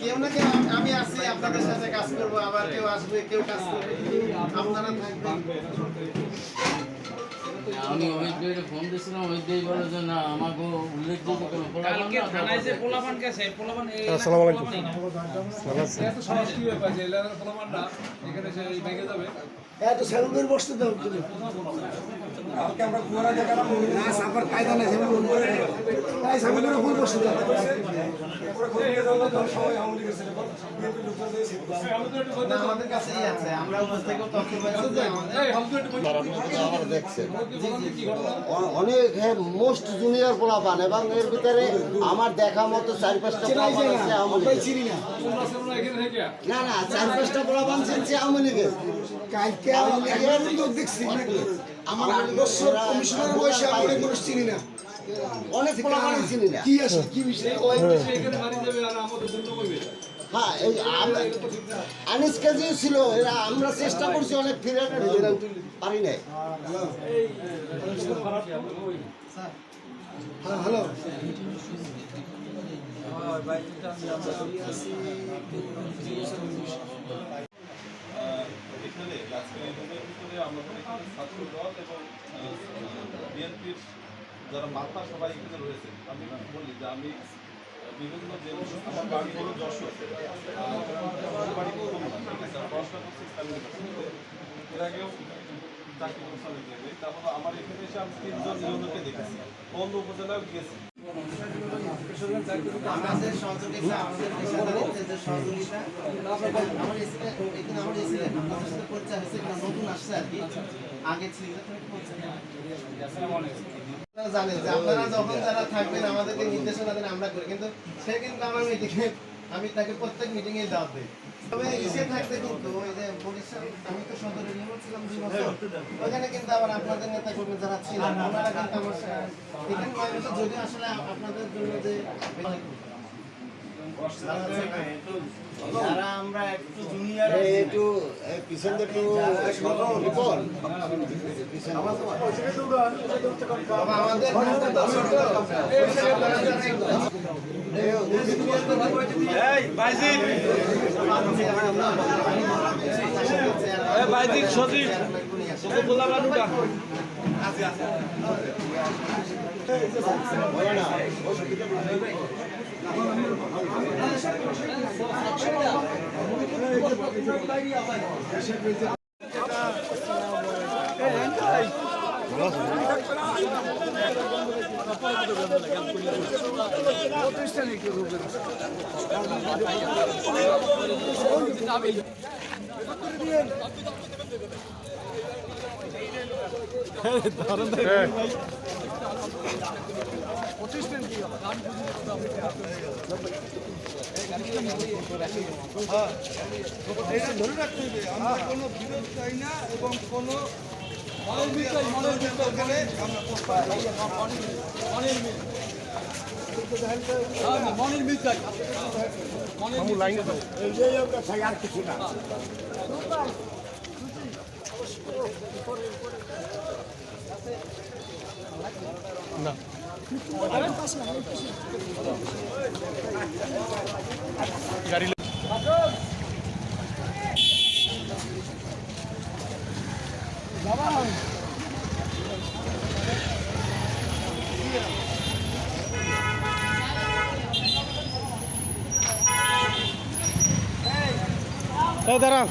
কেউ না কেউ আমি আছি আপনাদের সাথে কাজ করব, আবার কেউ আসবে, কেউ কাজ করবে, আপনারা থাকবেন। আমি ওই ডেটে ফোন দিয়েছিলাম, ওই ডেট বলে যে না আমাকে উল্লেখযোগ্য কোনো কালকে থানায় যে পোলাপান গেছে, পোলাপান এই আসসালামু আলাইকুম। এত সহজ কি ব্যাপার যে এলাকার পোলাপানটা এখানে সে ভেঙে যাবে? এত সেলুনের বসতে দাও তুমি কালকে আমরা কুয়ারা জায়গাটা না সাফার কায়দা না সেলুন করে তাই সেলুনের ফুল বসতে দাও পুরো খুলে গেছে তো সবাই আমলি গেছে বিএনপি লোকজন দিয়ে না, আমাদের কাছেই আছে, আমরা উপর থেকেও তথ্য পাচ্ছি যে আমার দেখছে অনেক মোস্ট জুনিয়র পোলাপান এবং এর ভিতরে আমার দেখা মতো 4-5টা পোলাপান আছে আওয়ামী লীগের। চিনি না না না 4-5টা পোলাপান চিনছে আওয়ামী লীগের। কালকে আমি লোক দেখছি আমার বছর কমিশনার বয়সে আমি অনেক মানুষ চিনি না অনেক পোলাপান চিনি না। কি আছে কি বিষয় এখানে মারি যাবে আর আমাদের জন্য কইবে। হ্যাঁ এই আনিস কাজী ছিল, এরা আমরা চেষ্টা করছি অনেক ফিরে পারি নাই। হ্যাঁ হ্যালো এখানে আজকে এই রুমের ভিতরে আমাদের এখানে ছাত্র দল এবং বিএনপির যারা মাথা সবাই এখানে রয়েছে। আমি বলি যে আমি বিভিন্ন যে আমার বাড়ি হলো যশোর, আমার বাড়ি কলকাতা, ঠিক আছে, পড়াশোনা করছি ইসলামী ইউনিভার্সিটিতে। এর আগেও চাকরি করছি অনেক জায়গায়। তারপর আমার এখানে এসে আমি 3 জন ইউনিয়নকে দেখেছি, অন্য উপজেলাও গিয়েছি। আমাদের সহযোগিতা, আমাদের পেশাদারিত্বের যে সহযোগিতা, আমার এখানে আমার এসে আপনাদের সাথে পরিচয় হয়েছে, কিনা নতুন আসছে আর কি, আগে ছিল আপনারা জানেন যে আপনারা যখন যারা থাকবেন আমাদেরকে নির্দেশনা দেন, আমরা করি, কিন্তু সে কিন্তু আমার মিটিংয়ে আমি তাকে প্রত্যেক মিটিংয়ে দাওয়াত দিই। তবে এসে থাকতে কিন্তু ওই যে বরিশাল, আমি তো সদরে নিয়মিত ছিলাম 2 বছর, ওখানে কিন্তু আবার আপনাদের নেতা কর্মী যারা ছিলেন ওনারা কিন্তু আমার এখানে 9 বছর, যদিও আসলে আপনাদের জন্য যে যারা আমরা একটু জুনিয়র একটু পিছন একটু রিপন আমাদের বাইজিৎ সজীব তোকে বললাম না দুটা এটা ধরে রাখতে হবে, আমরা কোনো বিরোধ চাই না এবং কোনো মনের মিল চাই, মনের মিল ওখানে আমরা মনের মিল চাই আর কিছু না দাঁড়া